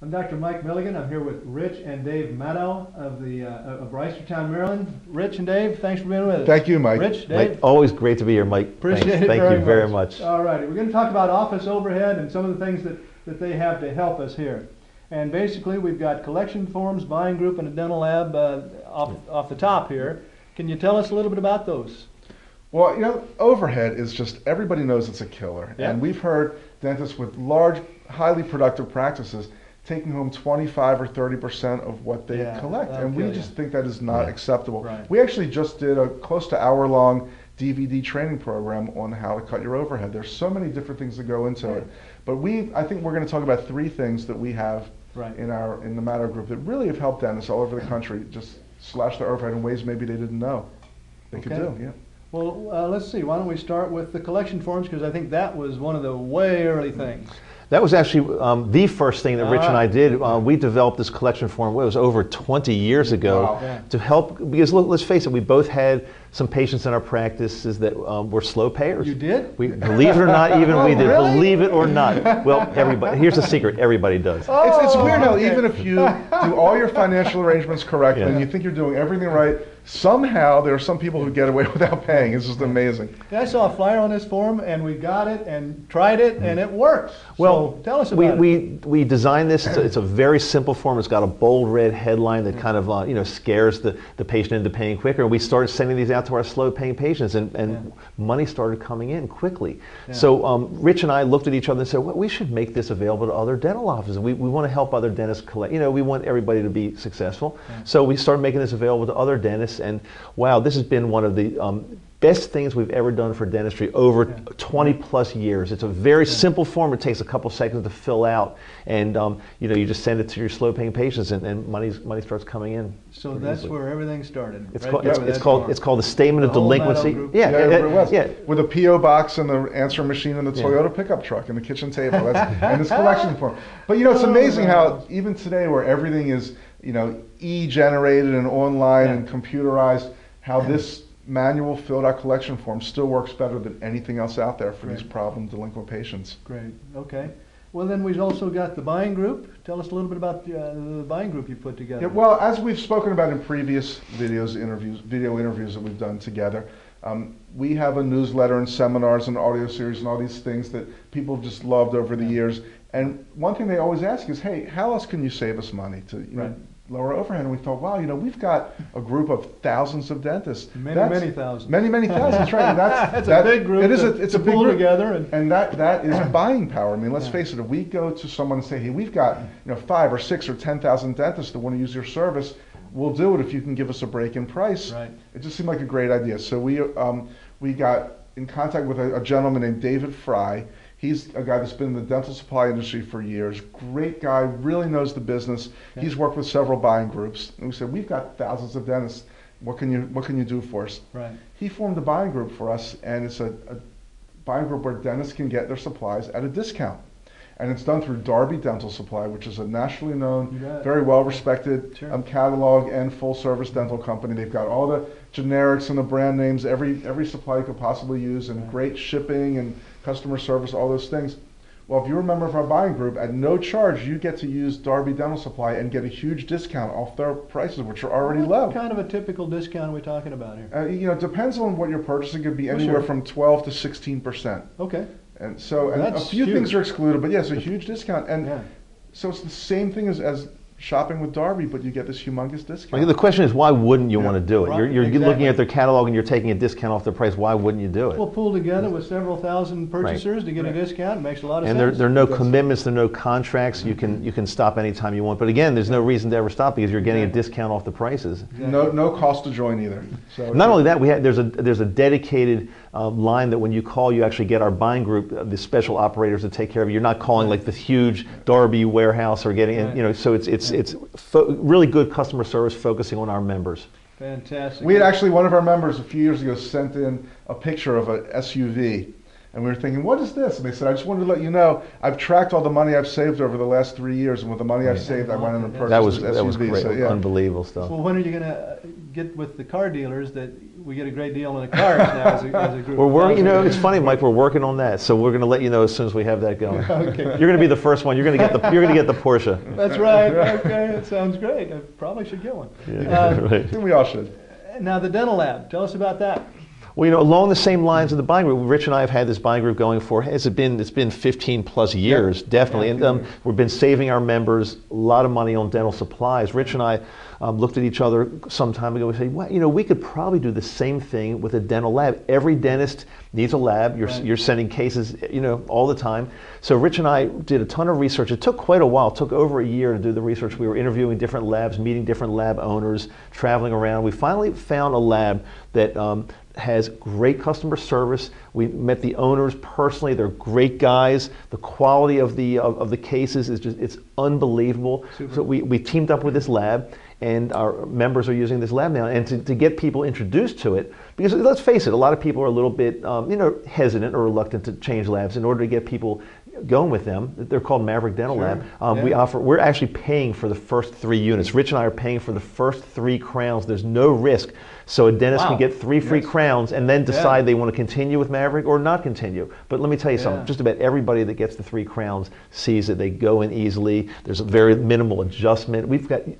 I'm Dr. Mike Milligan. I'm here with Rich and Dave Madow of Reisterstown, Maryland. Rich and Dave, thanks for being with us. Thank you, Mike. Rich, Dave. Mike, always great to be here, Mike. Appreciate it. Thank you very much. All righty, we're going to talk about office overhead and some of the things that they have to help us here. And basically, we've got collection forms, buying group, and a dental lab off the top here. Can you tell us a little bit about those? Well, you know, overhead is just, everybody knows it's a killer. Yeah. And we've heard dentists with large, highly productive practices taking home 25 or 30% of what they collect. And we just think that is not acceptable. Right. We actually just did a close to hour-long DVD training program on how to cut your overhead. There's so many different things that go into it. But I think we're going to talk about three things that we have in the Madow group that really have helped dentists all over the country just slash their overhead in ways maybe they didn't know they could do. Yeah. Well, let's see. Why don't we start with the collection forms, because I think that was one of the way early things. That was actually the first thing that Rich and I did. We developed this collection form, it was over 20 years ago, to help, because let's face it, we both had some patients in our practices that were slow payers. You did? We, believe it or not, even we did. Really? Believe it or not. Well, everybody, here's the secret, everybody does. It's weird how even if you do all your financial arrangements correctly and you think you're doing everything right, somehow there are some people who get away without paying. It's just amazing. Yeah, I saw a flyer on this form, and we got it and tried it, and it works. Well, so tell us about it. We designed this. It's a very simple form. It's got a bold red headline that kind of scares the patient into paying quicker. And we started sending these out to our slow paying patients, and money started coming in quickly. Yeah. So Rich and I looked at each other and said, well, we should make this available to other dental offices. We want to help other dentists collect. We want everybody to be successful. Yeah. So we started making this available to other dentists. And wow, this has been one of the best things we've ever done for dentistry over 20 plus years. It's a very simple form. It takes a couple seconds to fill out, and you just send it to your slow paying patients, and money starts coming in. So that's where everything started. It's called the Statement of Delinquency. With a PO box and the answering machine and the Toyota pickup truck and the kitchen table and this collection form. But it's amazing how even today, where everything is e-generated and online and computerized, how this manual filled out collection form still works better than anything else out there for these problem delinquent patients. Great. Okay. Well, then we've also got the buying group. Tell us a little bit about the buying group you put together. Yeah, well, as we've spoken about in previous video interviews that we've done together, we have a newsletter and seminars and audio series and all these things that people have just loved over the years. And one thing they always ask is, hey, how else can you save us money to lower overhead? And we thought, wow, we've got a group of thousands of dentists. Many thousands. Many thousands, right? And that's a big group. It's a big group together, and that is buying power. I mean, let's face it. If we go to someone and say, hey, we've got 5 or 6 or 10,000 dentists that want to use your service, we'll do it if you can give us a break in price. Right. It just seemed like a great idea. So we got in contact with a gentleman named David Fry. He's a guy that's been in the dental supply industry for years. Great guy, really knows the business. Okay. He's worked with several buying groups. And we said, we've got thousands of dentists. What can you do for us? Right. He formed a buying group for us, and it's a buying group where dentists can get their supplies at a discount. And it's done through Darby Dental Supply, which is a nationally known, very well-respected catalog and full-service dental company. They've got all the generics and the brand names, every supply you could possibly use, and great shipping and customer service, all those things. Well, if you're a member of our buying group, at no charge, you get to use Darby Dental Supply and get a huge discount off their prices, which are already low. What kind of a typical discount are we talking about here? It depends on what you're purchasing. It could be anywhere from 12 to 16%. Okay. And so a few things are excluded, but it's a huge discount. And so it's the same thing as shopping with Darby, but you get this humongous discount. The question is, why wouldn't you want to do it? You're looking at their catalog and you're taking a discount off their price. Why wouldn't you do it? We'll pull together with several thousand purchasers to get a discount. It makes a lot of sense. And there are no commitments, there are no contracts. You can stop anytime you want. But again, there's no reason to ever stop because you're getting a discount off the prices. No cost to join either. So not only that, there's a dedicated line that when you call, you actually get our buying group, the special operators to take care of you. You're not calling like this huge Darby warehouse or getting, so it's really good customer service focusing on our members. Fantastic. We had actually, one of our members a few years ago sent in a picture of an SUV. And we were thinking, what is this? And they said, I just wanted to let you know, I've tracked all the money I've saved over the last 3 years, and with the money I've saved, I went in and purchased That was this SUV. great, So, yeah. unbelievable stuff. Well, when are you going to get with the car dealers that we get a great deal on the cars now as a group? You know, it's funny, Mike. We're working on that, so we're going to let you know as soon as we have that going. Okay. You're going to be the first one. You're going to get the Porsche. That's right. Okay, that sounds great. I probably should get one. Yeah, right. I think we all should. Now the dental lab. Tell us about that. Well, you know, along the same lines of the buying group, Rich and I have had this buying group going for, it's been 15 plus years, definitely. And we've been saving our members a lot of money on dental supplies. Rich and I looked at each other some time ago and said, well, you know, we could probably do the same thing with a dental lab. Every dentist needs a lab. You're sending cases, you know, all the time. So Rich and I did a ton of research. It took quite a while. It took over a year to do the research. We were interviewing different labs, meeting different lab owners, traveling around. We finally found a lab that has great customer service. We met the owners personally. They're great guys. The quality of the cases is it's unbelievable. Super. So we teamed up with this lab, and our members are using this lab now. And to get people introduced to it, because let's face it, a lot of people are a little bit hesitant or reluctant to change labs. In order to get people going with them, they're called Maverick Dental Lab. We're actually paying for the first 3 units. Rich and I are paying for the first 3 crowns. There's no risk. So a dentist can get 3 free crowns and then decide they want to continue with Maverick or not continue. But let me tell you something, just about everybody that gets the 3 crowns sees that they go in easily. There's a very minimal adjustment.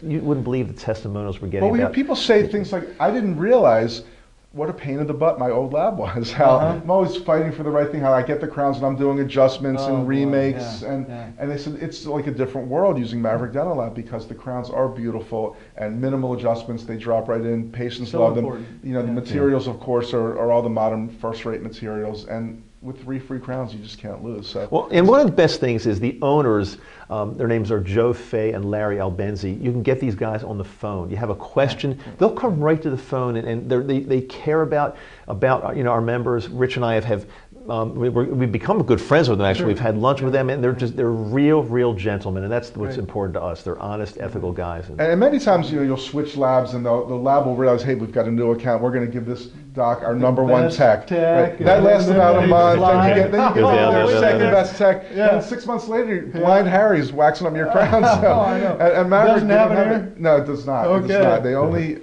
You wouldn't believe the testimonials we're getting. Well, we have people say things like, I didn't realize what a pain in the butt my old lab was. How I'm always fighting for the right thing, how I get the crowns and I'm doing adjustments and remakes. And they said it's like a different world using Maverick Dental Lab because the crowns are beautiful and minimal adjustments, they drop right in. Patients love them. You know, the materials, of course, are all the modern first-rate materials. And with 3 free crowns, you just can't lose. So. Well, and one of the best things is the owners, their names are Joe Fay and Larry Albenzi. You can get these guys on the phone. You have a question, they'll come right to the phone, and they care about our members. Rich and I have we've become good friends with them, actually. We've had lunch with them, and they're real gentlemen, and that's what's important to us. They're honest, ethical guys. And many times, you'll switch labs, and the lab will realize, hey, we've got a new account. We're going to give this doc our number 1 tech. Right? That lasts about a month. Then you get their second best tech. And 6 months later, Blind Harry's waxing up your crowns. And Maverick doesn't have it here? No, it does not. It does not. They only,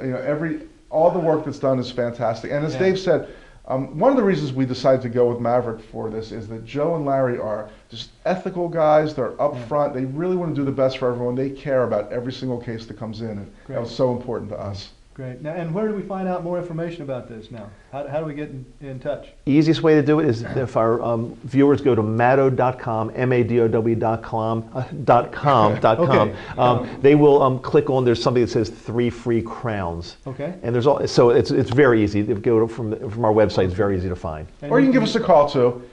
all the work that's done is fantastic. And as Dave said, one of the reasons we decided to go with Maverick for this is that Joe and Larry are just ethical guys. They're upfront. They really want to do the best for everyone. They care about every single case that comes in, and that was so important to us. Great. Now, and where do we find out more information about this now? How do we get in touch? Easiest way to do it is if our viewers go to Madow.com, Madow.com, they will click on, there's something that says 3 free crowns. Okay. And there's so it's very easy. If you go from our website, it's very easy to find. Or you can give us a call too,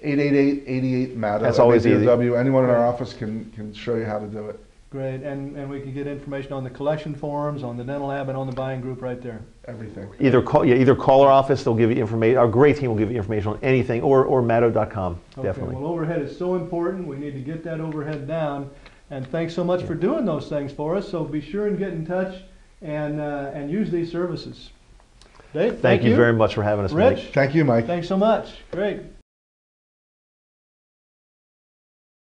888-88-MADOW. That's always easy. Anyone in our office can show you how to do it. Great, and we can get information on the collection forums, on the dental lab, and on the buying group right there. Everything. Either call our office, they'll give you information. Our great team will give you information on anything, or Madow.com, definitely. Well, overhead is so important. We need to get that overhead down. And thanks so much for doing those things for us. So be sure and get in touch and use these services. Dave, thank you very much for having us, Rich, Mike. Thank you, Mike. Thanks so much. Great.